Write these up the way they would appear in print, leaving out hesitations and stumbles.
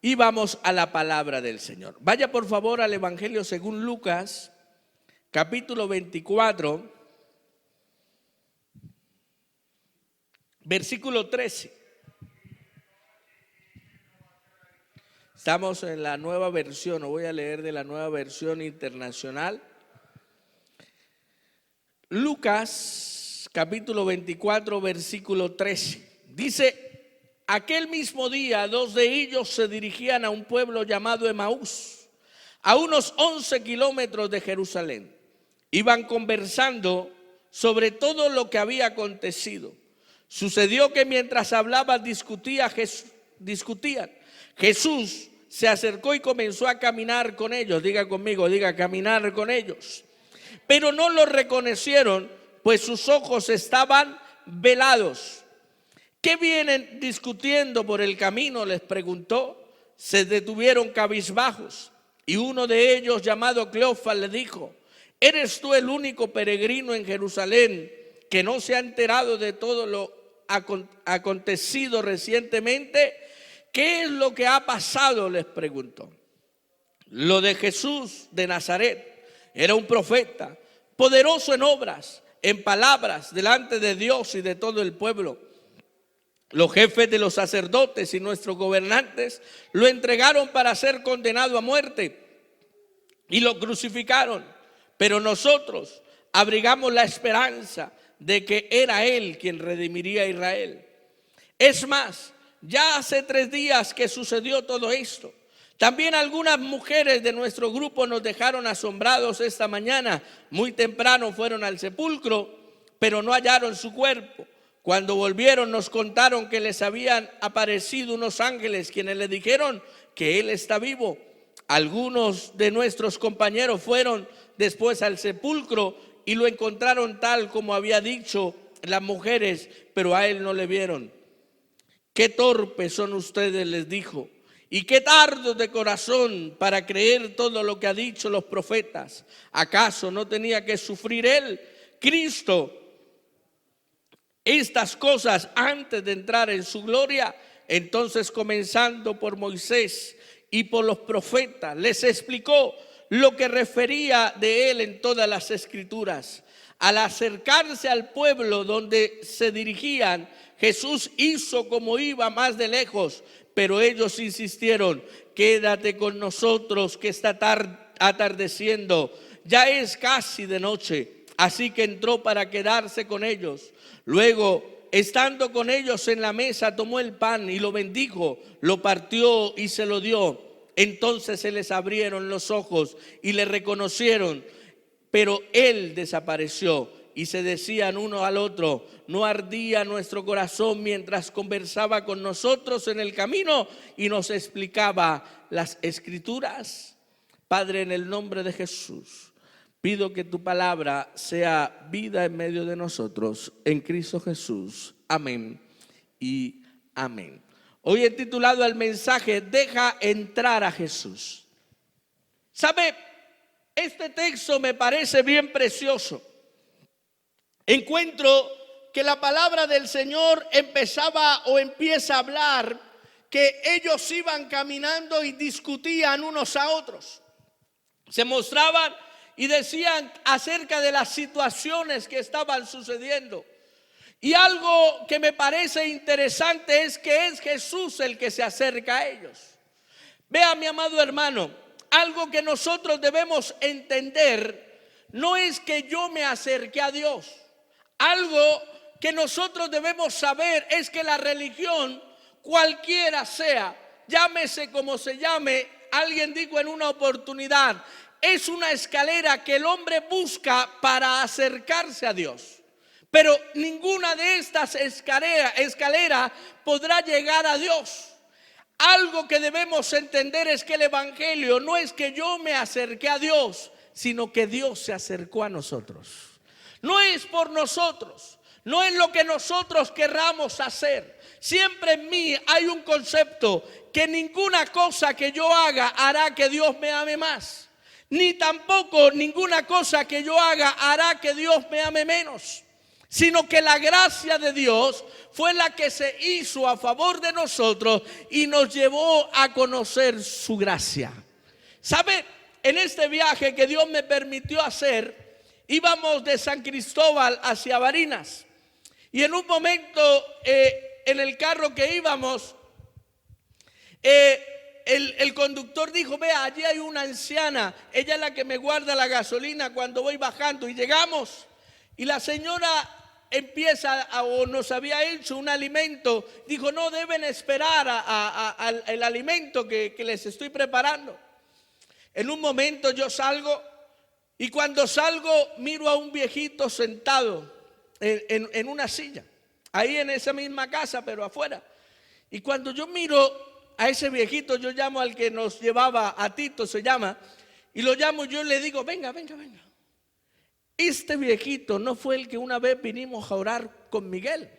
Y vamos a la palabra del Señor. Vaya por favor al Evangelio según Lucas, capítulo 24, versículo 13. Estamos en la nueva versión, o voy a leer de la nueva versión internacional. Lucas, capítulo 24, versículo 13. Dice: aquel mismo día, dos de ellos se dirigían a un pueblo llamado Emaús, a unos 11 kilómetros de Jerusalén. Iban conversando sobre todo lo que había acontecido. Sucedió que mientras hablaban, discutían. Jesús se acercó y comenzó a caminar con ellos. Diga conmigo, diga caminar con ellos. Pero no lo reconocieron, pues sus ojos estaban velados. ¿Qué vienen discutiendo por el camino?, les preguntó. Se detuvieron cabizbajos y uno de ellos, llamado Cleofas, le dijo: ¿eres tú el único peregrino en Jerusalén que no se ha enterado de todo lo acontecido recientemente? ¿Qué es lo que ha pasado?, les preguntó. Lo de Jesús de Nazaret. Era un profeta, poderoso en obras, en palabras, delante de Dios y de todo el pueblo. Los jefes de los sacerdotes y nuestros gobernantes lo entregaron para ser condenado a muerte y lo crucificaron. Pero nosotros abrigamos la esperanza de que era Él quien redimiría a Israel. Es más, ya hace 3 días que sucedió todo esto. También algunas mujeres de nuestro grupo nos dejaron asombrados esta mañana. Muy temprano fueron al sepulcro, pero no hallaron su cuerpo. Cuando volvieron nos contaron que les habían aparecido unos ángeles quienes les dijeron que Él está vivo. Algunos de nuestros compañeros fueron después al sepulcro y lo encontraron tal como había dicho las mujeres, pero a Él no le vieron. Qué torpes son ustedes, les dijo, y qué tardos de corazón para creer todo lo que ha dicho los profetas. ¿Acaso no tenía que sufrir Él, Cristo, estas cosas antes de entrar en su gloria? Entonces, comenzando por Moisés y por los profetas, les explicó lo que refería de Él en todas las escrituras. Al acercarse al pueblo donde se dirigían, Jesús hizo como iba más de lejos, pero ellos insistieron: quédate con nosotros que está atardeciendo, ya es casi de noche. Así que entró para quedarse con ellos. Luego, estando con ellos en la mesa, tomó el pan y lo bendijo, lo partió y se lo dio. Entonces se les abrieron los ojos y le reconocieron, pero Él desapareció. Y se decían uno al otro: ¿no ardía nuestro corazón mientras conversaba con nosotros en el camino y nos explicaba las escrituras? Padre, en el nombre de Jesús, pido que tu palabra sea vida en medio de nosotros, en Cristo Jesús. Amén y amén. Hoy he titulado el mensaje: deja entrar a Jesús. ¿Sabe? Este texto me parece bien precioso. Encuentro que la palabra del Señor empezaba o empieza a hablar que ellos iban caminando y discutían unos a otros. Se mostraban y decían acerca de las situaciones que estaban sucediendo. Y algo que me parece interesante es que es Jesús el que se acerca a ellos. Vea, mi amado hermano, algo que nosotros debemos entender no es que yo me acerque a Dios. Algo que nosotros debemos saber es que la religión, cualquiera sea, llámese como se llame, alguien dijo en una oportunidad, es una escalera que el hombre busca para acercarse a Dios. Pero ninguna de estas escaleras podrá llegar a Dios. Algo que debemos entender es que el evangelio no es que yo me acerqué a Dios, sino que Dios se acercó a nosotros. No es por nosotros, no es lo que nosotros querramos hacer. Siempre en mí hay un concepto que ninguna cosa que yo haga hará que Dios me ame más, ni tampoco ninguna cosa que yo haga hará que Dios me ame menos. sino que la gracia de Dios fue la que se hizo a favor de nosotros y nos llevó a conocer su gracia. ¿Sabe? En este viaje que Dios me permitió hacer, íbamos de San Cristóbal hacia Barinas. Y en un momento en el carro que íbamos, el conductor dijo: vea, allí hay una anciana, ella es la que me guarda la gasolina cuando voy bajando. Y llegamos y la señora empieza o nos había hecho un alimento. Dijo: no, deben esperar al alimento que les estoy preparando. En un momento yo salgo y cuando salgo miro a un viejito sentado en una silla, ahí en esa misma casa, pero afuera. Y cuando yo miro a ese viejito, yo llamo al que nos llevaba, a Tito se llama, y lo llamo, yo le digo: venga. Este viejito no fue el que una vez vinimos a orar con Miguel.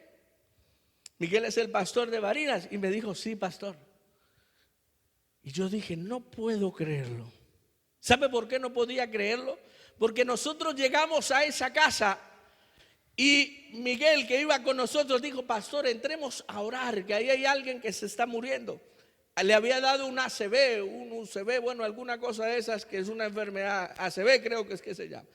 Miguel es el pastor de Barinas. Y me dijo: sí, pastor. Y yo dije: no puedo creerlo. ¿Sabe por qué no podía creerlo? Porque nosotros llegamos a esa casa y Miguel, que iba con nosotros, dijo: pastor, entremos a orar, que ahí hay alguien que se está muriendo. Le había dado un ACV, un UCV, bueno, alguna cosa de esas, que es una enfermedad, ACV creo que es que se llama.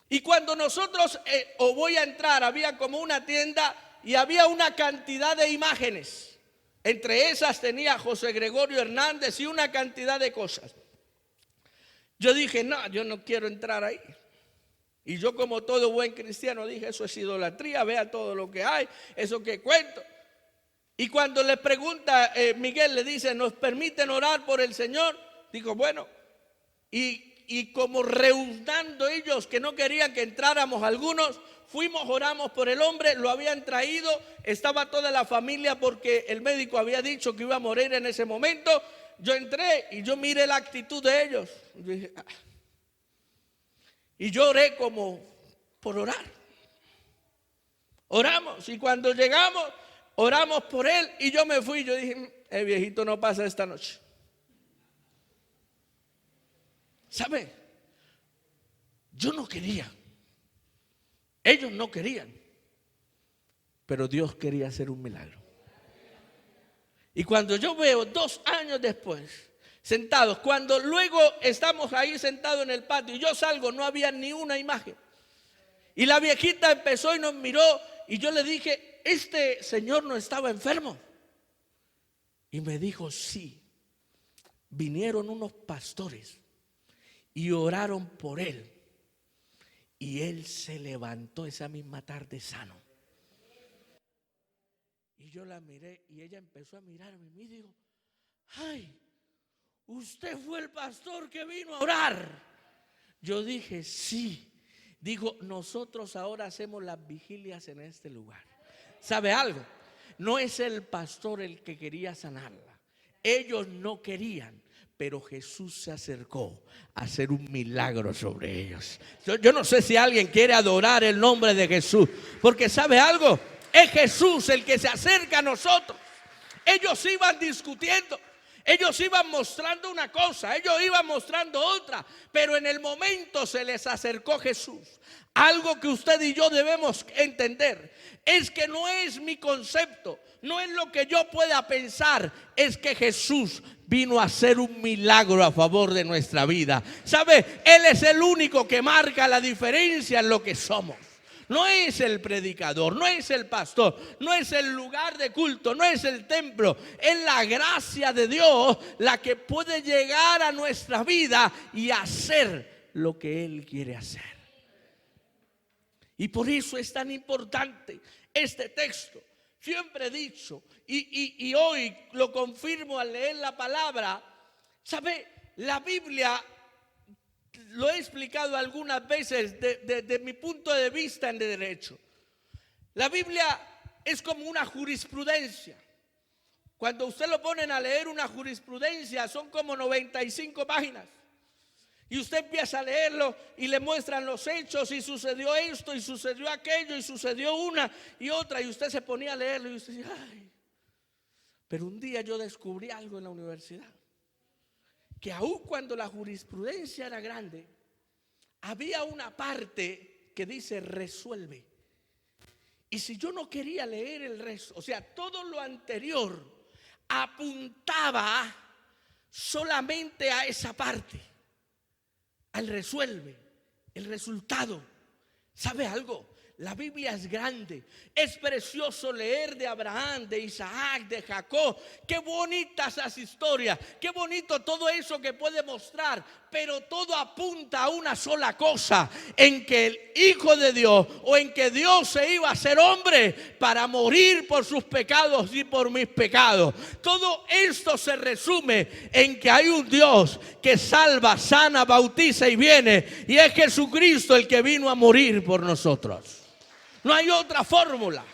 Y cuando nosotros, voy a entrar, había como una tienda y había una cantidad de imágenes. Entre esas tenía José Gregorio Hernández y una cantidad de cosas. Yo dije: no, yo no quiero entrar ahí. Y yo, como todo buen cristiano, dije: eso es idolatría, vea todo lo que hay, eso que cuento. Y cuando le pregunta, Miguel le dice: ¿nos permiten orar por el Señor? Digo: bueno. Y como rehusando ellos que no querían que entráramos algunos, fuimos, oramos por el hombre, lo habían traído, estaba toda la familia porque el médico había dicho que iba a morir en ese momento. Yo entré y yo miré la actitud de ellos. Yo dije: ah. Y yo oré como por orar. Oramos y cuando llegamos, oramos por él y yo me fui. Yo dije: el viejito no pasa esta noche. ¿Sabe? Yo no quería. Ellos no querían. Pero Dios quería hacer un milagro. Y cuando yo veo 2 años después, sentados, cuando luego estamos ahí sentados en el patio y yo salgo, no había ni una imagen. Y la viejita empezó y nos miró y yo le dije: ¿este señor no estaba enfermo? Y me dijo: sí, vinieron unos pastores y oraron por él y él se levantó esa misma tarde sano. Y yo la miré y ella empezó a mirarme y dijo: ay, usted fue el pastor que vino a orar. Yo dije: sí. Dijo: nosotros ahora hacemos las vigilias en este lugar. ¿Sabe algo? No es el pastor el que quería sanarla. Ellos no querían, pero Jesús se acercó a hacer un milagro sobre ellos. Yo no sé si alguien quiere adorar el nombre de Jesús, porque ¿sabe algo? Es Jesús el que se acerca a nosotros. Ellos iban discutiendo, ellos iban mostrando una cosa, ellos iban mostrando otra, pero en el momento se les acercó Jesús. Algo que usted y yo debemos entender es que no es mi concepto, no es lo que yo pueda pensar, es que Jesús vino a hacer un milagro a favor de nuestra vida. ¿Sabe? Él es el único que marca la diferencia en lo que somos. No es el predicador, no es el pastor, no es el lugar de culto, no es el templo. Es la gracia de Dios la que puede llegar a nuestra vida y hacer lo que Él quiere hacer. Y por eso es tan importante este texto. Siempre he dicho, y hoy lo confirmo al leer la palabra. ¿Sabe? La Biblia, lo he explicado algunas veces desde mi punto de vista en derecho. La Biblia es como una jurisprudencia. Cuando usted lo ponen a leer una jurisprudencia, son como 95 páginas. Y usted empieza a leerlo y le muestran los hechos, y sucedió esto y sucedió aquello y sucedió una y otra, y usted se ponía a leerlo y usted decía: ay. Pero un día yo descubrí algo en la universidad, que aun cuando la jurisprudencia era grande, había una parte que dice resuelve. Y si yo no quería leer el resto, o sea, todo lo anterior apuntaba solamente a esa parte, al resuelve, el resultado. ¿Sabe algo? La Biblia es grande, es precioso leer de Abraham, de Isaac, de Jacob. Qué bonitas esas historias, qué bonito todo eso que puede mostrar, pero todo apunta a una sola cosa, en que el Hijo de Dios, o en que Dios se iba a hacer hombre para morir por sus pecados y por mis pecados. Todo esto se resume en que hay un Dios que salva, sana, bautiza y viene, y es Jesucristo el que vino a morir por nosotros. No hay otra fórmula.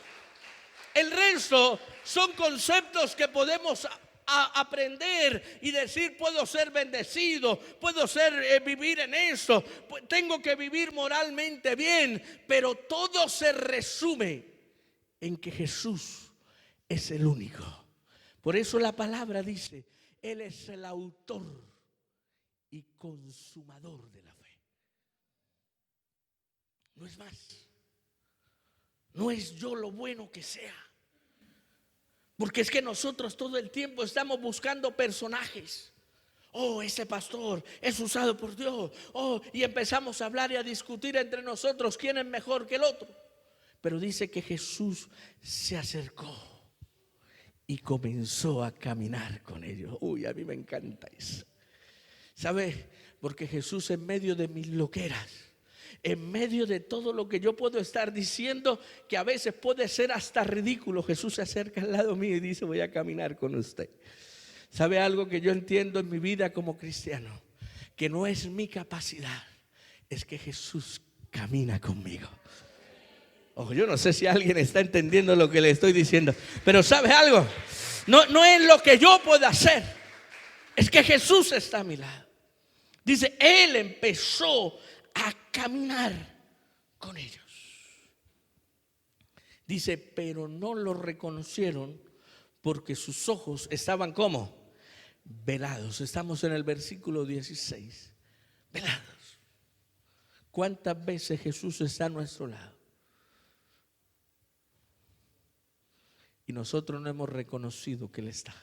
El resto son conceptos que podemos aprender y decir: puedo ser bendecido, puedo vivir en eso, tengo que vivir moralmente bien. Pero todo se resume en que Jesús es el único. Por eso la palabra dice: Él es el autor y consumador de la fe. No es más. No es yo lo bueno que sea. Porque es que nosotros todo el tiempo estamos buscando personajes. Oh, ese pastor es usado por Dios. Oh, y empezamos a hablar y a discutir entre nosotros quién es mejor que el otro. Pero dice que Jesús se acercó y comenzó a caminar con ellos. Uy, a mí me encanta eso. ¿Sabe? Porque Jesús, en medio de mis loqueras, en medio de todo lo que yo puedo estar diciendo, que a veces puede ser hasta ridículo, Jesús se acerca al lado mío y dice: voy a caminar con usted. ¿Sabe algo que yo entiendo en mi vida como cristiano? Que no es mi capacidad, es que Jesús camina conmigo. Ojo, yo no sé si alguien está entendiendo lo que le estoy diciendo, pero ¿sabe algo? No es lo que yo pueda hacer, es que Jesús está a mi lado. Dice: Él empezó a caminar con ellos. Dice: pero no lo reconocieron porque sus ojos estaban ¿cómo? Velados. Estamos en el versículo 16. Velados. ¿Cuántas veces Jesús está a nuestro lado y nosotros no hemos reconocido que Él está?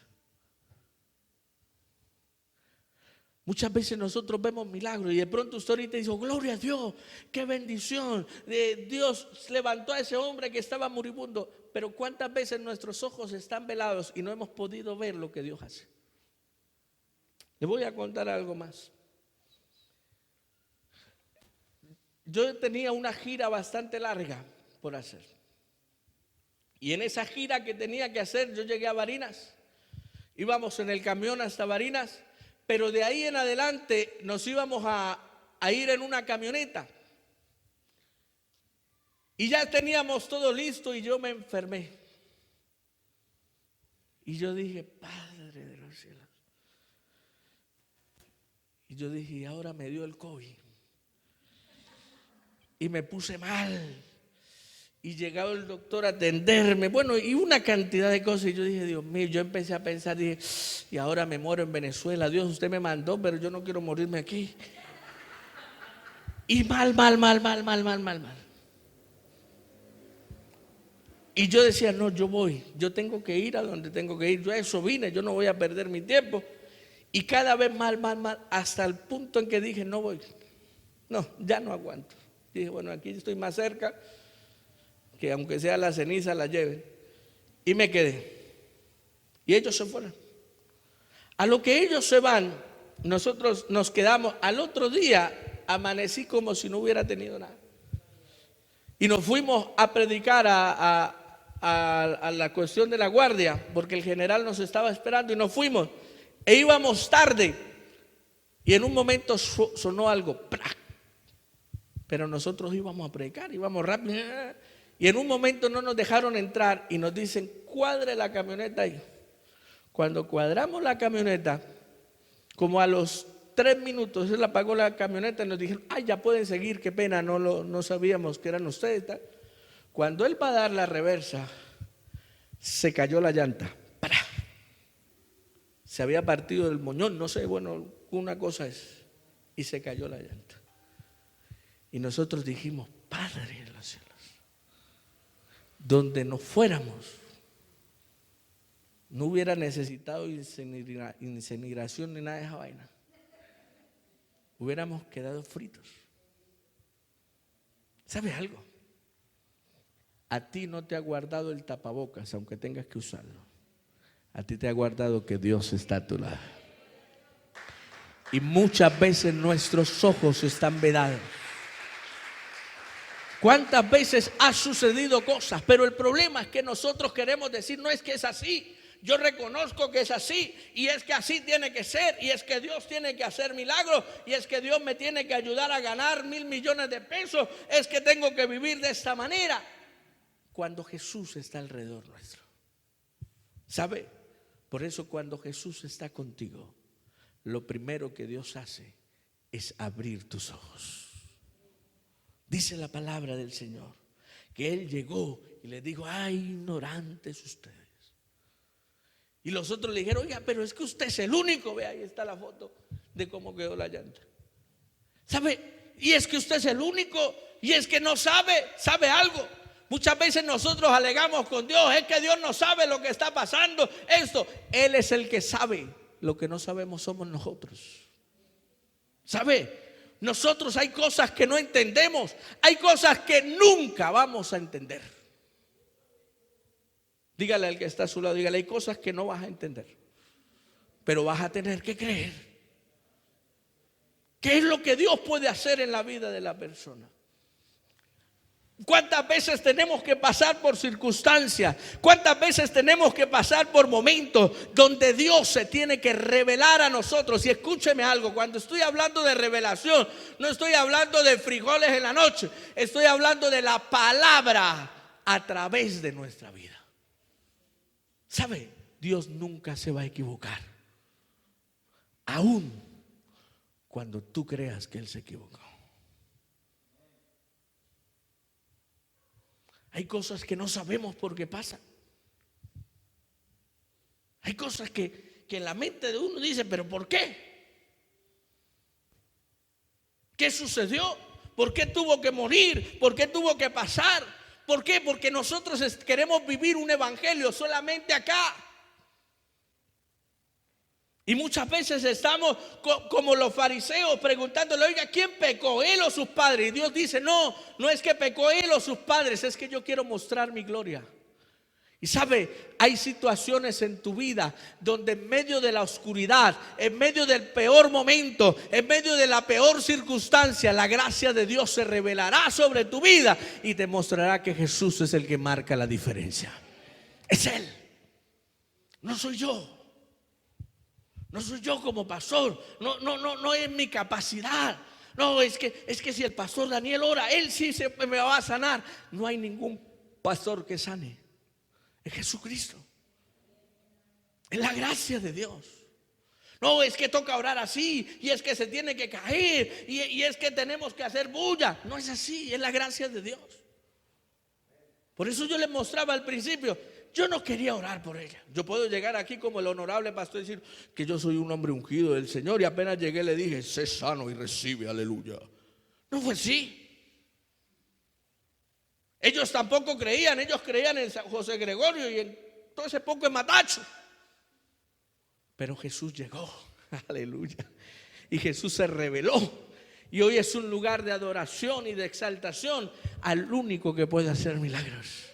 Muchas veces nosotros vemos milagros y de pronto usted ahorita dice: oh, gloria a Dios, qué bendición, Dios levantó a ese hombre que estaba moribundo. Pero ¿cuántas veces nuestros ojos están velados y no hemos podido ver lo que Dios hace? Le voy a contar algo más. Yo tenía una gira bastante larga por hacer, y en esa gira que tenía que hacer, yo llegué a Barinas. Íbamos en el camión hasta Barinas, pero de ahí en adelante nos íbamos a ir en una camioneta. Y ya teníamos todo listo y yo me enfermé. Y yo dije: Padre de los cielos. Y yo dije: y ahora me dio el COVID. Y me puse mal. Y llegaba el doctor a atenderme. Bueno, y una cantidad de cosas. Y yo dije: Dios mío, yo empecé a pensar, dije: y ahora me muero en Venezuela. Dios, usted me mandó, pero yo no quiero morirme aquí. Y mal. Y yo decía: no, yo voy. Yo tengo que ir a donde tengo que ir. Yo a eso vine, yo no voy a perder mi tiempo. Y cada vez mal, hasta el punto en que dije: no voy. No, ya no aguanto. Dije: bueno, aquí estoy más cerca, que aunque sea la ceniza la lleven. Y me quedé. Y ellos se fueron. A lo que ellos se van, nosotros nos quedamos. Al otro día amanecí como si no hubiera tenido nada. Y nos fuimos a predicar a la cuestión de la guardia, porque el general nos estaba esperando, y nos fuimos. E íbamos tarde. Y en un momento sonó algo. ¡Prac! Pero nosotros íbamos a predicar, íbamos rápido. Y en un momento no nos dejaron entrar y nos dicen: cuadre la camioneta ahí. Cuando cuadramos la camioneta, como a los 3 minutos, él apagó la camioneta y nos dijeron: ay, ya pueden seguir, qué pena, no sabíamos que eran ustedes. Tal. Cuando él va a dar la reversa, se cayó la llanta. ¡Para! Se había partido el moñón, no sé, bueno, una cosa es. Y se cayó la llanta. Y nosotros dijimos: Padre de los cielos, donde nos fuéramos, no hubiera necesitado incineración ni nada de esa vaina. Hubiéramos quedado fritos. ¿Sabes algo? A ti no te ha guardado el tapabocas, aunque tengas que usarlo. A ti te ha guardado que Dios está a tu lado. Y muchas veces nuestros ojos están vedados. ¿Cuántas veces ha sucedido cosas? Pero el problema es que nosotros queremos decir, no es que es así. Yo reconozco que es así, y es que así tiene que ser, y es que Dios tiene que hacer milagros, y es que Dios me tiene que ayudar a ganar 1,000 millones de pesos, es que tengo que vivir de esta manera. Cuando Jesús está alrededor nuestro. ¿Sabe? Por eso cuando Jesús está contigo, lo primero que Dios hace es abrir tus ojos. Dice la palabra del Señor que Él llegó y le dijo, ay, ignorantes ustedes. Y los otros le dijeron, oiga, pero es que usted es el único. Ve, ahí está la foto de cómo quedó la llanta. ¿Sabe? Y es que usted es el único, y es que no sabe algo. Muchas veces nosotros alegamos con Dios, es que Dios no sabe lo que está pasando. Esto, Él es el que sabe. Lo que no sabemos somos nosotros. ¿Sabe? Nosotros hay cosas que no entendemos, hay cosas que nunca vamos a entender. Dígale al que está a su lado, dígale, hay cosas que no vas a entender, pero vas a tener que creer. ¿Qué es lo que Dios puede hacer en la vida de la persona? ¿Cuántas veces tenemos que pasar por circunstancias? ¿Cuántas veces tenemos que pasar por momentos donde Dios se tiene que revelar a nosotros? Y escúcheme algo, cuando estoy hablando de revelación, no estoy hablando de frijoles en la noche, estoy hablando de la palabra a través de nuestra vida. ¿Sabe? Dios nunca se va a equivocar, aun cuando tú creas que Él se equivocó. Hay cosas que no sabemos por qué pasan. Hay cosas que en la mente de uno dice, pero ¿por qué? ¿Qué sucedió? ¿Por qué tuvo que morir? ¿Por qué tuvo que pasar? ¿Por qué? Porque nosotros queremos vivir un evangelio solamente acá. Y muchas veces estamos como los fariseos preguntándole, oiga, ¿quién pecó? ¿Él o sus padres? Y Dios dice, no es que pecó él o sus padres, es que yo quiero mostrar mi gloria. Y sabe, hay situaciones en tu vida donde en medio de la oscuridad, en medio del peor momento, en medio de la peor circunstancia, la gracia de Dios se revelará sobre tu vida y te mostrará que Jesús es el que marca la diferencia. Es Él, no soy yo. No soy yo como pastor, no es mi capacidad. No, es que si el pastor Daniel ora, él sí me va a sanar. No hay ningún pastor que sane. Es Jesucristo. Es la gracia de Dios. No, es que toca orar así, y es que se tiene que caer, y es que tenemos que hacer bulla. No es así, es la gracia de Dios. Por eso yo les mostraba al principio, yo no quería orar por ella. Yo puedo llegar aquí como el honorable pastor y decir que yo soy un hombre ungido del Señor, y apenas llegué le dije, sé sano y recibe, aleluya. No fue así. Ellos tampoco creían, ellos creían en San José Gregorio y en todo ese poco de matacho. Pero Jesús llegó, aleluya. Y Jesús se reveló. Y hoy es un lugar de adoración y de exaltación al único que puede hacer milagros.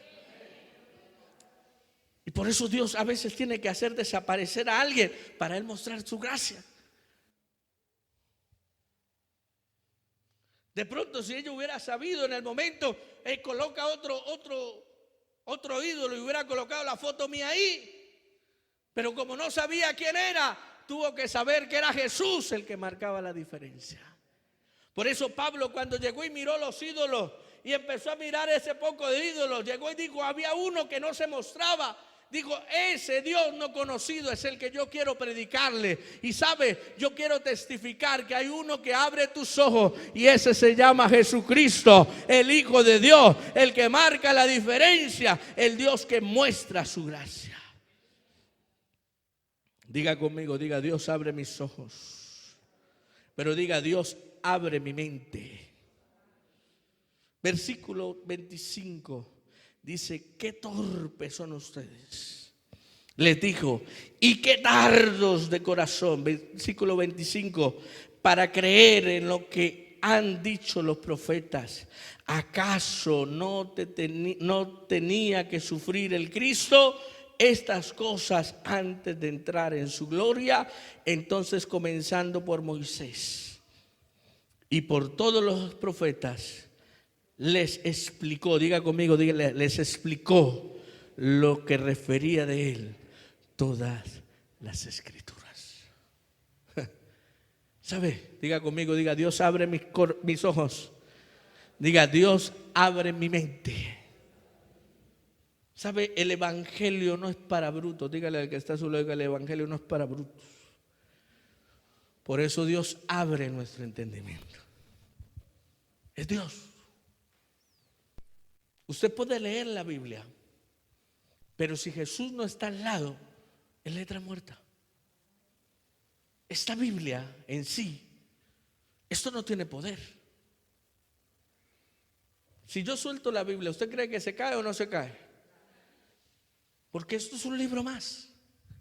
Y por eso Dios a veces tiene que hacer desaparecer a alguien para Él mostrar su gracia. De pronto, si ella hubiera sabido en el momento, Él coloca otro ídolo y hubiera colocado la foto mía ahí. Pero como no sabía quién era, tuvo que saber que era Jesús el que marcaba la diferencia. Por eso Pablo, cuando llegó y miró los ídolos y empezó a mirar ese poco de ídolos, llegó y dijo, había uno que no se mostraba. Dijo, ese Dios no conocido es el que yo quiero predicarle. Y sabe, yo quiero testificar que hay uno que abre tus ojos, y ese se llama Jesucristo, el Hijo de Dios, el que marca la diferencia, el Dios que muestra su gracia. Diga conmigo, diga, Dios abre mis ojos. Pero diga, Dios abre mi mente. Versículo 25. dice, qué torpes son ustedes. Les dijo, y qué tardos de corazón, versículo 25, para creer en lo que han dicho los profetas. ¿Acaso no tenía que sufrir el Cristo estas cosas antes de entrar en su gloria? Entonces, comenzando por Moisés y por todos los profetas, les explicó, diga conmigo, dígale, les explicó lo que refería de él todas las escrituras. ¿Sabe? Diga conmigo, diga, Dios abre mis ojos. Diga, Dios abre mi mente. ¿Sabe? El evangelio no es para brutos. Dígale al que está a su lado, el evangelio no es para brutos. Por eso Dios abre nuestro entendimiento. Es Dios. Usted puede leer la Biblia, pero si Jesús no está al lado, es letra muerta. Esta Biblia en sí, esto no tiene poder. Si yo suelto la Biblia, ¿usted cree que se cae o no se cae? Porque esto es un libro más.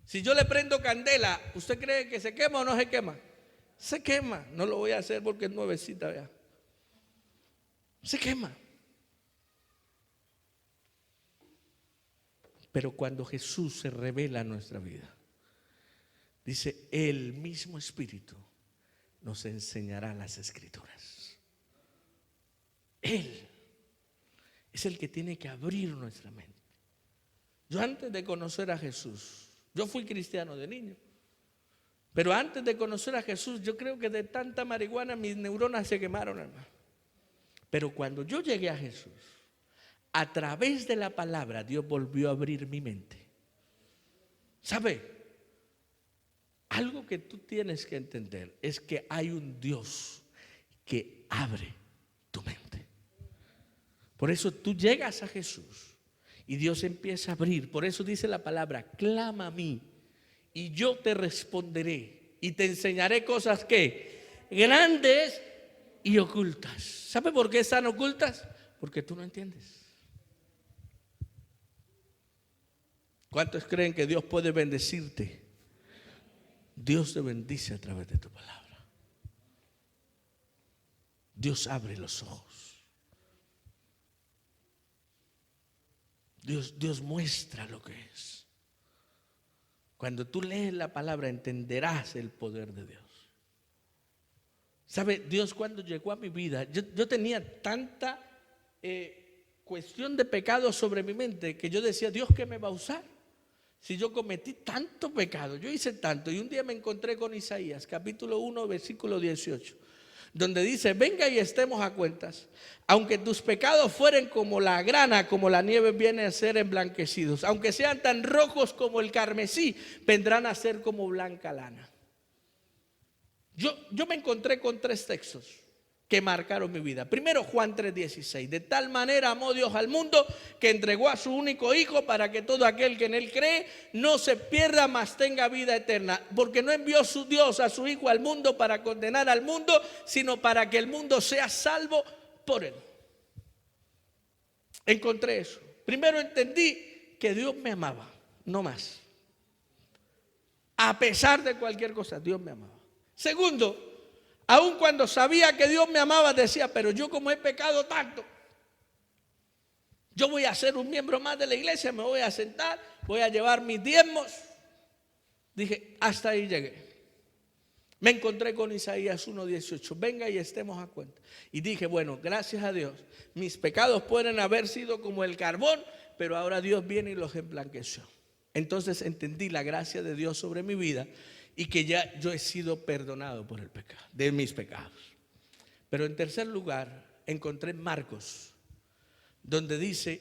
Si yo le prendo candela, ¿usted cree que se quema o no se quema? Se quema. No lo voy a hacer porque es nuevecita, vea. Se quema. Pero cuando Jesús se revela en nuestra vida, dice, el mismo Espíritu nos enseñará las Escrituras. Él es el que tiene que abrir nuestra mente. Yo antes de conocer a Jesús, yo fui cristiano de niño, pero antes de conocer a Jesús, yo creo que de tanta marihuana mis neuronas se quemaron, hermano. Pero cuando yo llegué a Jesús, a través de la palabra, Dios volvió a abrir mi mente. ¿Sabe? Algo que tú tienes que entender es que hay un Dios que abre tu mente. Por eso tú llegas a Jesús y Dios empieza a abrir. Por eso dice la palabra, clama a mí y yo te responderé y te enseñaré cosas que grandes y ocultas. ¿Sabe por qué están ocultas? Porque tú no entiendes. ¿Cuántos creen que Dios puede bendecirte? Dios te bendice a través de tu palabra. Dios abre los ojos. Dios muestra lo que es. Cuando tú lees la palabra entenderás el poder de Dios. ¿Sabe? Dios cuando llegó a mi vida, yo tenía tanta cuestión de pecado sobre mi mente que yo decía, ¿Dios qué me va a usar? Si yo cometí tanto pecado, yo hice tanto. Y un día me encontré con Isaías, capítulo 1, versículo 18, donde dice, venga y estemos a cuentas. Aunque tus pecados fueren como la grana, como la nieve vienen a ser emblanquecidos. Aunque sean tan rojos como el carmesí, vendrán a ser como blanca lana. Yo me encontré con 3 textos que marcaron mi vida. Primero, Juan 3:16. De tal manera amó Dios al mundo que entregó a su único hijo para que todo aquel que en él cree no se pierda, mas tenga vida eterna. Porque no envió su Dios a su hijo al mundo para condenar al mundo, sino para que el mundo sea salvo por él. Encontré eso. Primero entendí que Dios me amaba, no más. A pesar de cualquier cosa, Dios me amaba. Segundo, aun cuando sabía que Dios me amaba, decía, pero yo como he pecado tanto, yo voy a ser un miembro más de la iglesia, me voy a sentar, voy a llevar mis diezmos. Dije, hasta ahí llegué. Me encontré con Isaías 1:18, venga y estemos a cuenta. Y dije, bueno, gracias a Dios, mis pecados pueden haber sido como el carbón, pero ahora Dios viene y los emblanqueció. Entonces entendí la gracia de Dios sobre mi vida y que ya yo he sido perdonado por el pecado, de mis pecados. Pero en tercer lugar, encontré en Marcos, donde dice,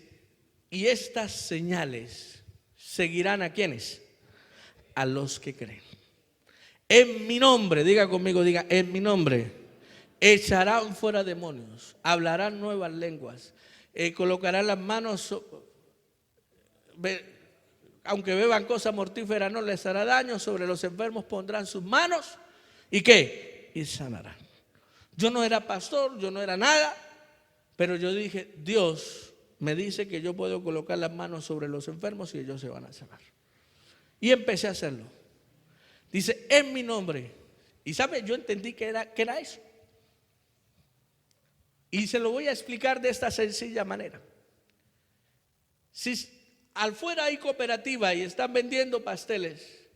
y estas señales seguirán a ¿quiénes? A los que creen. En mi nombre, diga conmigo, diga, en mi nombre, echarán fuera demonios, hablarán nuevas lenguas, colocarán las manos, aunque beban cosas mortíferas no les hará daño, sobre los enfermos pondrán sus manos, ¿y qué? Y sanarán. Yo no era pastor, yo no era nada, pero yo dije, Dios me dice que yo puedo colocar las manos sobre los enfermos y ellos se van a sanar. Y empecé a hacerlo. Dice, en mi nombre. Y sabe, yo entendí que era eso. Y se lo voy a explicar de esta sencilla manera. Si al fuera hay cooperativa y están vendiendo pasteles,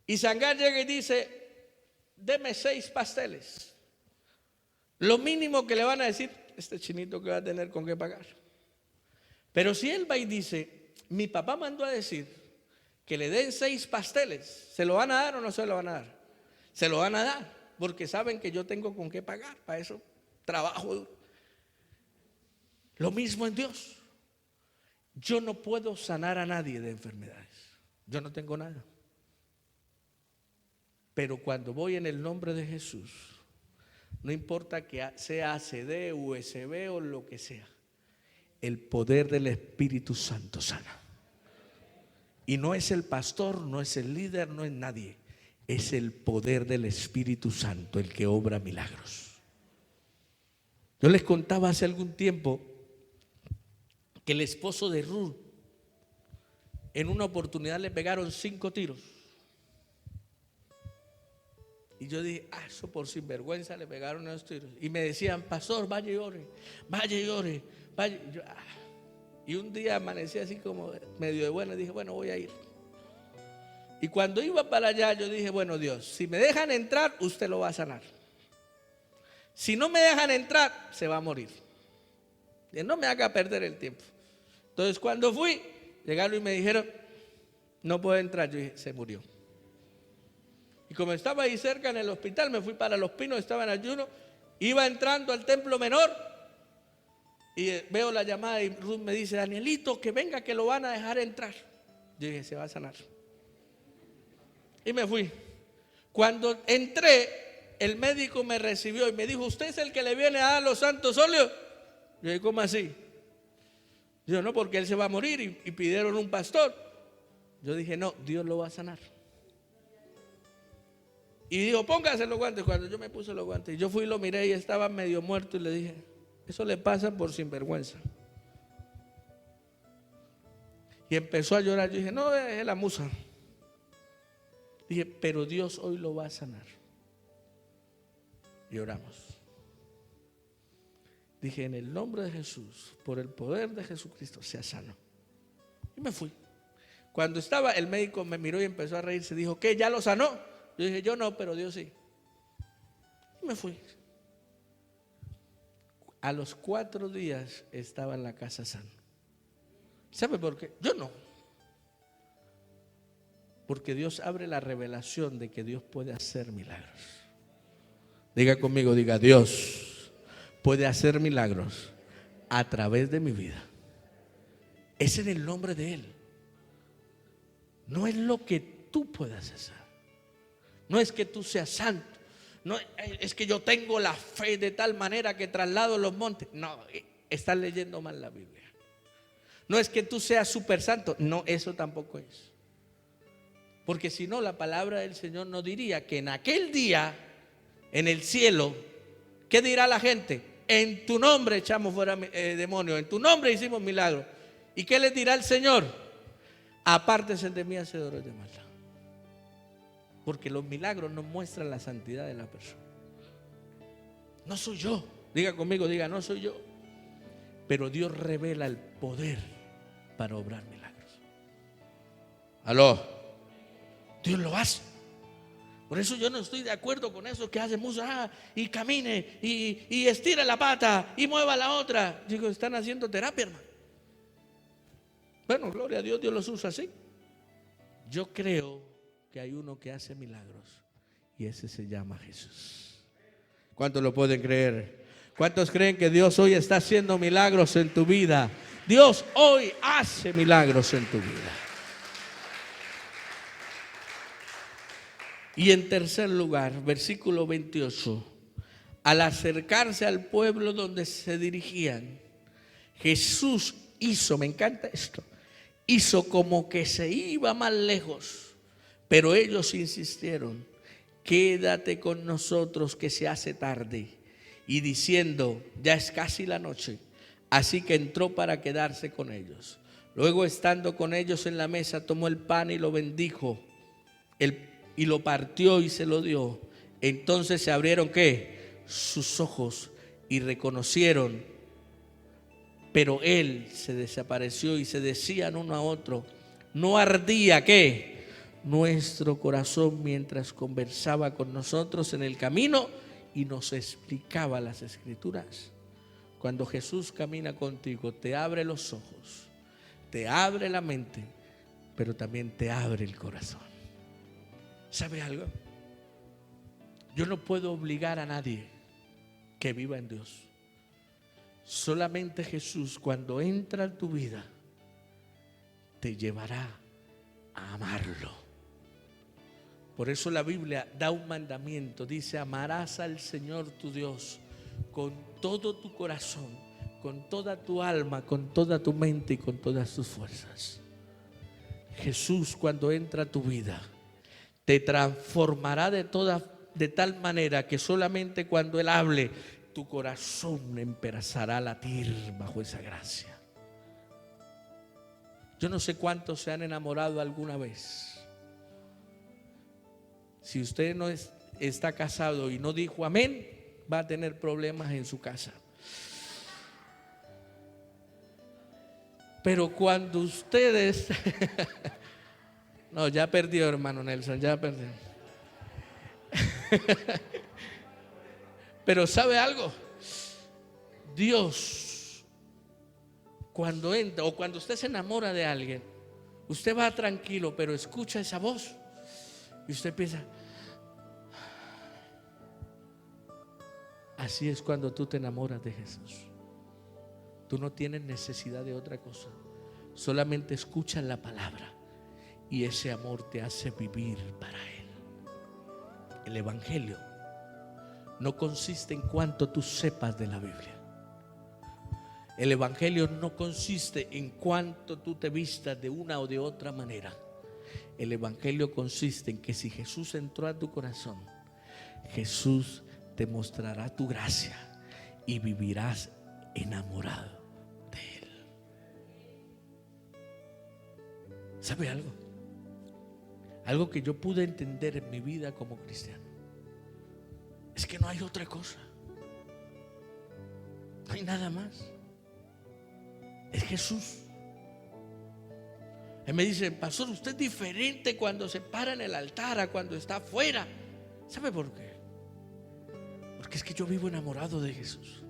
y Sangar llega y dice, deme 6 pasteles, lo mínimo que le van a decir, este chinito que va a tener con qué pagar. Pero si él va y dice, mi papá mandó a decir que le den 6 pasteles, ¿se lo van a dar o no se lo van a dar? Se lo van a dar, porque saben que yo tengo con qué pagar, para eso trabajo duro. Lo mismo en Dios. Yo no puedo sanar a nadie de enfermedades, yo no tengo nada. Pero cuando voy en el nombre de Jesús, no importa que sea ACD, USB o lo que sea, el poder del Espíritu Santo sana. Y no es el pastor, no es el líder, no es nadie. Es el poder del Espíritu Santo el que obra milagros. Yo les contaba hace algún tiempo que el esposo de Ruth, en una oportunidad le pegaron 5 tiros. Y yo dije, eso por sinvergüenza le pegaron esos tiros. Y me decían, pastor, vaya y ore, vaya y ore, vaya. Y un día amanecí así como medio de buena, dije, bueno, voy a ir. Y cuando iba para allá, yo dije, bueno, Dios, si me dejan entrar, usted lo va a sanar. Si no me dejan entrar, se va a morir. Y no me haga perder el tiempo. Entonces, cuando fui, llegaron y me dijeron, no puede entrar. Yo dije, se murió. Y como estaba ahí cerca en el hospital, me fui para Los Pinos, estaba en ayuno, iba entrando al templo menor y veo la llamada y Ruth me dice, Danielito, que venga, que lo van a dejar entrar. Yo dije, se va a sanar. Y me fui. Cuando entré, el médico me recibió y me dijo, ¿usted es el que le viene a dar los santos óleos? Yo dije, ¿cómo así? Yo no, porque él se va a morir y pidieron un pastor. Yo dije, no, Dios lo va a sanar. Y dijo, póngase los guantes. Cuando yo me puse los guantes, yo fui y lo miré y estaba medio muerto y le dije, eso le pasa por sinvergüenza. Y empezó a llorar. Yo dije, no, es la musa. Dije, pero Dios hoy lo va a sanar. Y oramos. Dije, en el nombre de Jesús, por el poder de Jesucristo, sea sano. Y me fui. Cuando estaba, el médico me miró y empezó a reírse. Dijo, ¿qué? ¿Ya lo sanó? Yo dije, yo no, pero Dios sí. Y me fui. A los 4 días estaba en la casa sano. ¿Sabe por qué? Yo no. Porque Dios abre la revelación de que Dios puede hacer milagros. Diga conmigo, diga, Dios puede hacer milagros a través de mi vida. Es en el nombre de Él. No es lo que tú puedas hacer. No es que tú seas santo. No es que yo tengo la fe de tal manera que traslado los montes. No, estás leyendo mal la Biblia. No es que tú seas súper santo. No, eso tampoco es. Porque si no, la palabra del Señor nos diría que en aquel día, en el cielo, ¿qué dirá la gente? En tu nombre echamos fuera demonios, en tu nombre hicimos milagros. ¿Y qué les dirá el Señor? Apártense de mí, hacedores de maldad. Porque los milagros nos muestran la santidad de la persona. No soy yo. Diga conmigo, diga, no soy yo. Pero Dios revela el poder para obrar milagros. Aló. Dios lo hace. Por eso yo no estoy de acuerdo con eso que hace Musa y camine y estire la pata y mueva la otra. Digo, están haciendo terapia, hermano. Bueno, gloria a Dios, Dios los usa así. Yo creo que hay uno que hace milagros y ese se llama Jesús. ¿Cuántos lo pueden creer? ¿Cuántos creen que Dios hoy está haciendo milagros en tu vida? Dios hoy hace milagros en tu vida. Y en tercer lugar, versículo 28, al acercarse al pueblo donde se dirigían, Jesús hizo, me encanta esto, hizo como que se iba más lejos. Pero ellos insistieron, quédate con nosotros que se hace tarde. Y diciendo, ya es casi la noche, Así que entró para quedarse con ellos. Luego, estando con ellos en la mesa, tomó el pan y lo bendijo, y lo partió y se lo dio. Entonces se abrieron ¿qué? Sus ojos y reconocieron, pero él se desapareció, y se decían uno a otro: ¿no ardía qué? Nuestro corazón mientras conversaba con nosotros en el camino y nos explicaba las Escrituras. Cuando Jesús camina contigo, te abre los ojos, te abre la mente, pero también te abre el corazón. ¿Sabe algo? Yo no puedo obligar a nadie que viva en Dios. Solamente Jesús, cuando entra en tu vida, te llevará a amarlo. Por eso la Biblia da un mandamiento, dice: amarás al Señor tu Dios con todo tu corazón, con toda tu alma, con toda tu mente y con todas tus fuerzas. Jesús, cuando entra a tu vida, te transformará de tal manera que solamente cuando Él hable, tu corazón empezará a latir bajo esa gracia. Yo no sé cuántos se han enamorado alguna vez. Si usted no está casado y no dijo amén, va a tener problemas en su casa. Pero cuando ustedes no, ya perdió, hermano Nelson, ya perdió. Pero ¿sabe algo? Dios, cuando entra o cuando usted se enamora de alguien, usted va tranquilo, pero escucha esa voz y usted piensa: así es cuando tú te enamoras de Jesús. Tú no tienes necesidad de otra cosa, solamente escuchas la palabra y ese amor te hace vivir para Él. El evangelio no consiste en cuánto tú sepas de la Biblia. El evangelio no consiste en cuánto tú te vistas de una o de otra manera. El evangelio consiste en que si Jesús entró a tu corazón, Jesús te mostrará tu gracia y vivirás enamorado de Él. ¿Sabe algo? Algo que yo pude entender en mi vida como cristiano es que no hay otra cosa, no hay nada más. Es Jesús. Él me dice: pastor, usted es diferente cuando se para en el altar a cuando está afuera. ¿Sabe por qué? Porque es que yo vivo enamorado de Jesús.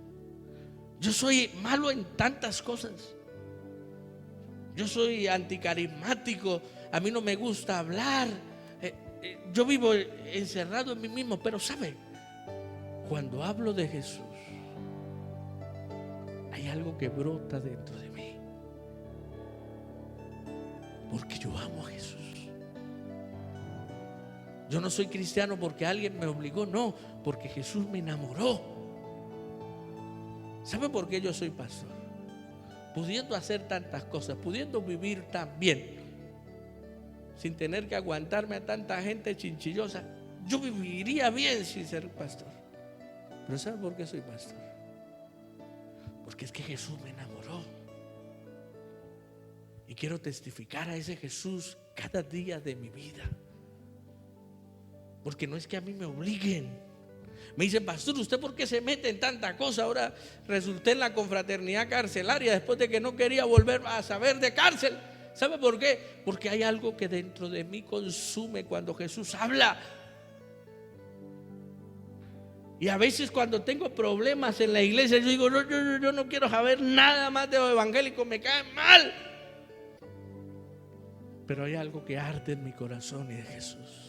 Yo soy malo en tantas cosas. Yo soy anticarismático, a mí no me gusta hablar, yo vivo encerrado en mí mismo. Pero ¿sabe? Cuando hablo de Jesús, hay algo que brota dentro de mí, porque yo amo a Jesús. Yo no soy cristiano porque alguien me obligó, no, porque Jesús me enamoró. ¿Sabe por qué yo soy pastor? Pudiendo hacer tantas cosas, pudiendo vivir tan bien, sin tener que aguantarme a tanta gente chinchillosa, yo viviría bien sin ser pastor. Pero ¿sabe por qué soy pastor? Porque es que Jesús me enamoró. Y quiero testificar a ese Jesús cada día de mi vida. Porque no es que a mí me obliguen. Me dicen: pastor, ¿usted por qué se mete en tanta cosa? Ahora resulté en la confraternidad carcelaria después de que no quería volver a saber de cárcel. ¿Sabe por qué? Porque hay algo que dentro de mí consume cuando Jesús habla. Y a veces cuando tengo problemas en la iglesia, yo digo: no, yo no quiero saber nada más de los evangélicos, me caen mal. Pero hay algo que arde en mi corazón, y de Jesús.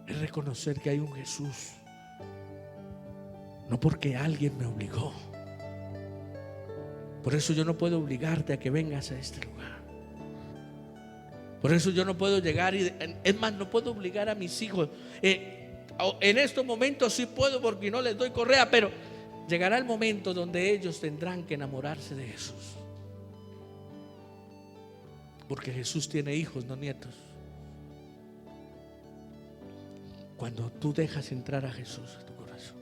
Es reconocer que hay un Jesús, no porque alguien me obligó. Por eso yo no puedo obligarte a que vengas a este lugar. Por eso yo no puedo llegar es más, no puedo obligar a mis hijos. En estos momentos sí puedo porque no les doy correa, pero llegará el momento donde ellos tendrán que enamorarse de Jesús. Porque Jesús tiene hijos, no nietos. Cuando tú dejas entrar a Jesús a tu corazón,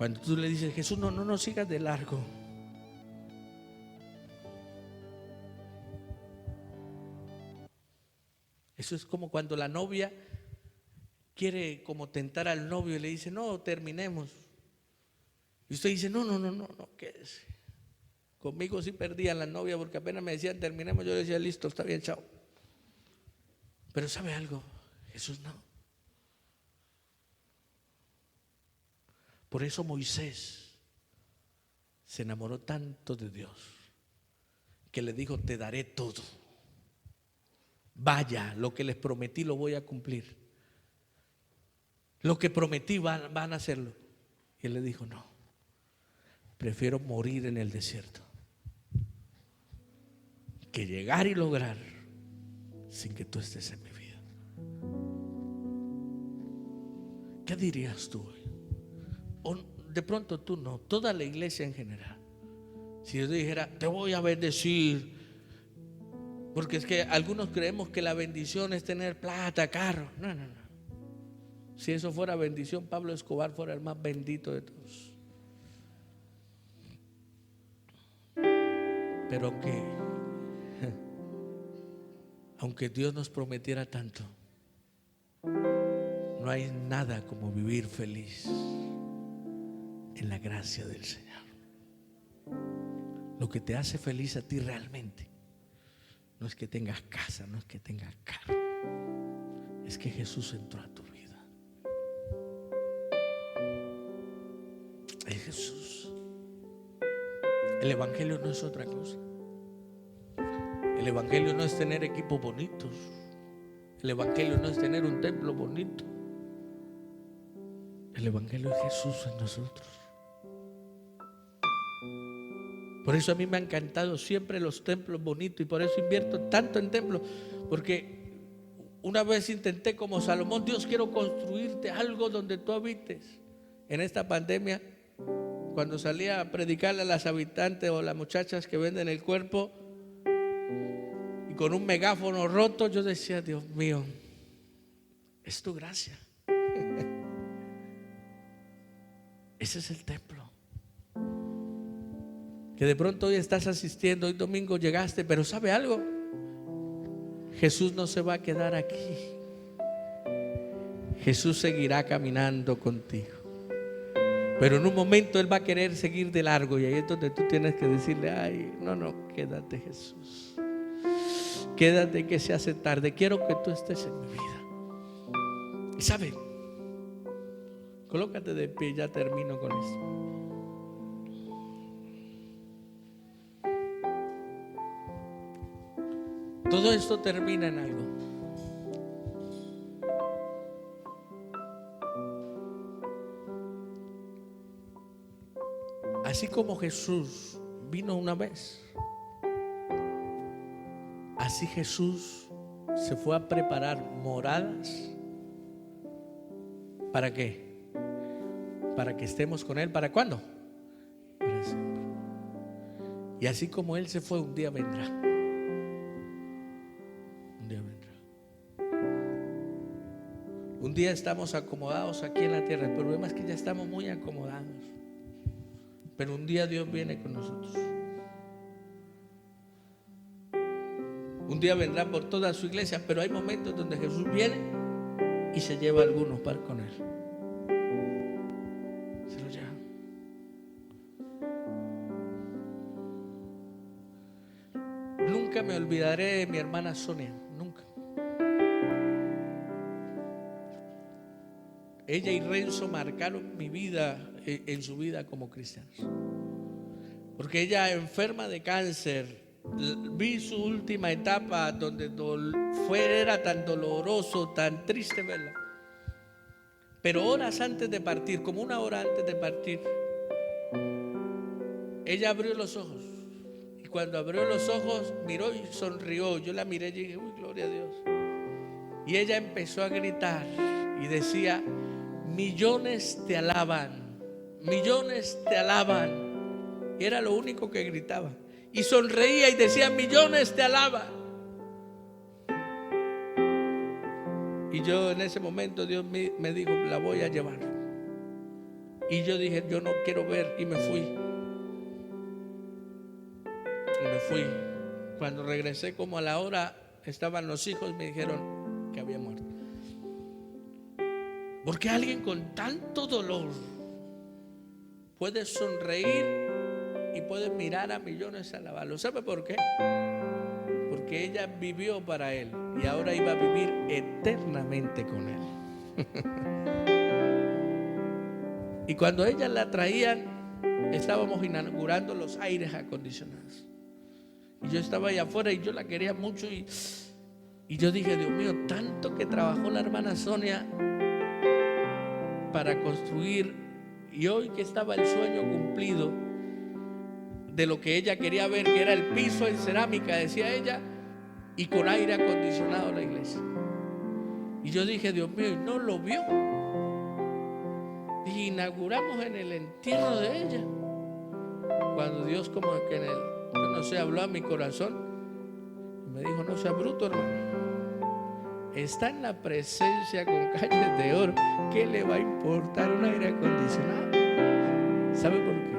Cuando tú le dices, Jesús, no sigas de largo. Eso es como cuando la novia quiere como tentar al novio y le dice, no, terminemos. Y usted dice, no, quédese. Conmigo sí perdían las novias porque apenas me decían terminemos, yo decía, listo, está bien, chao. Pero ¿sabe algo? Jesús no. Por eso Moisés se enamoró tanto de Dios que le dijo, te daré todo. Vaya, lo que les prometí lo voy a cumplir. Lo que prometí van a hacerlo. Y él le dijo, no, prefiero morir en el desierto que llegar y lograr sin que tú estés en mi vida. ¿Qué dirías tú hoy? O de pronto tú no, toda la iglesia en general. Si yo dijera, te voy a bendecir, porque es que algunos creemos que la bendición es tener plata, carro. No. Si eso fuera bendición, Pablo Escobar fuera el más bendito de todos. Pero aunque Dios nos prometiera tanto, no hay nada como vivir feliz en la gracia del Señor. Lo que te hace feliz a ti realmente no es que tengas casa, no es que tengas carro, es que Jesús entró a tu vida. Es Jesús. El evangelio no es otra cosa. El evangelio no es tener equipos bonitos. El evangelio no es tener un templo bonito. El evangelio es Jesús en nosotros. Por eso a mí me han encantado siempre los templos bonitos y por eso invierto tanto en templos, porque una vez intenté como Salomón, Dios, quiero construirte algo donde tú habites. En esta pandemia, cuando salía a predicarle a las habitantes o a las muchachas que venden el cuerpo y con un megáfono roto, yo decía, Dios mío, es tu gracia. Ese es el templo. Que de pronto hoy estás asistiendo, hoy domingo llegaste, pero ¿sabe algo? Jesús no se va a quedar aquí. Jesús seguirá caminando contigo. Pero en un momento Él va a querer seguir de largo y ahí es donde tú tienes que decirle, ay, no, quédate, Jesús. Quédate que se hace tarde, quiero que tú estés en mi vida. Y ¿sabe? Colócate de pie, ya termino con esto. Todo esto termina en algo. Así como Jesús vino una vez, así Jesús se fue a preparar moradas. ¿Para qué? Para que estemos con Él. ¿Para cuándo? Para siempre. Y así como Él se fue, un día vendrá. Un día vendrá. Un día estamos acomodados aquí en la tierra. El problema es que ya estamos muy acomodados. Pero un día Dios viene con nosotros. Un día vendrá por toda su iglesia, pero hay momentos donde Jesús viene y se lleva a algunos para con Él. Se los lleva. Nunca me olvidaré de mi hermana Sonia, nunca. Ella y Renzo marcaron mi vida en su vida como cristianos. Porque ella, enferma de cáncer, vi su última etapa donde era tan doloroso, tan triste verla. Pero horas antes de partir, como una hora antes de partir, ella abrió los ojos. Y cuando abrió los ojos, miró y sonrió. Yo la miré y dije, uy, gloria a Dios. Y ella empezó a gritar y decía, millones te alaban, millones te alaban. Y era lo único que gritaba. Y sonreía y decía, millones te alaban. Y yo en ese momento Dios me dijo, la voy a llevar. Y yo dije, yo no quiero ver, y me fui. Cuando regresé como a la hora, estaban los hijos y me dijeron que había muerto. Porque alguien con tanto dolor puede sonreír y puede mirar a millones a alabarlo. ¿Sabe por qué? Porque ella vivió para él y ahora iba a vivir eternamente con él. Y cuando ella la traían, estábamos inaugurando los aires acondicionados. Y yo estaba allá afuera y yo la quería mucho. Y yo dije, Dios mío, tanto que trabajó la hermana Sonia para construir. Y hoy que estaba el sueño cumplido de lo que ella quería ver, que era el piso en cerámica, decía ella, y con aire acondicionado la iglesia. Y yo dije, Dios mío, y no lo vio. Y inauguramos en el entierro de ella. Cuando Dios como que yo no sé, habló a mi corazón, me dijo, no sea bruto, hermano. Está en la presencia con calles de oro. ¿Qué le va a importar un aire acondicionado? ¿Sabe por qué?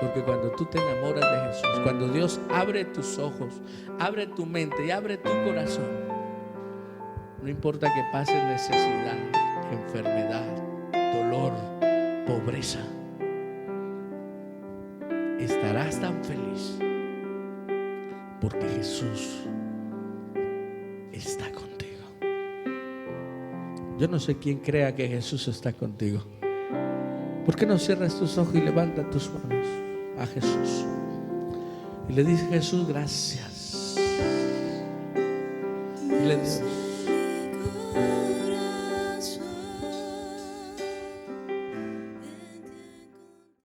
Porque cuando tú te enamoras de Jesús, cuando Dios abre tus ojos, abre tu mente y abre tu corazón, no importa que pases necesidad, enfermedad, dolor, pobreza, estarás tan feliz porque Jesús está contigo. Yo no sé quién crea que Jesús está contigo. ¿Por qué no cierras tus ojos y levantas tus manos a Jesús? Y le dices, Jesús, gracias. Y le dices,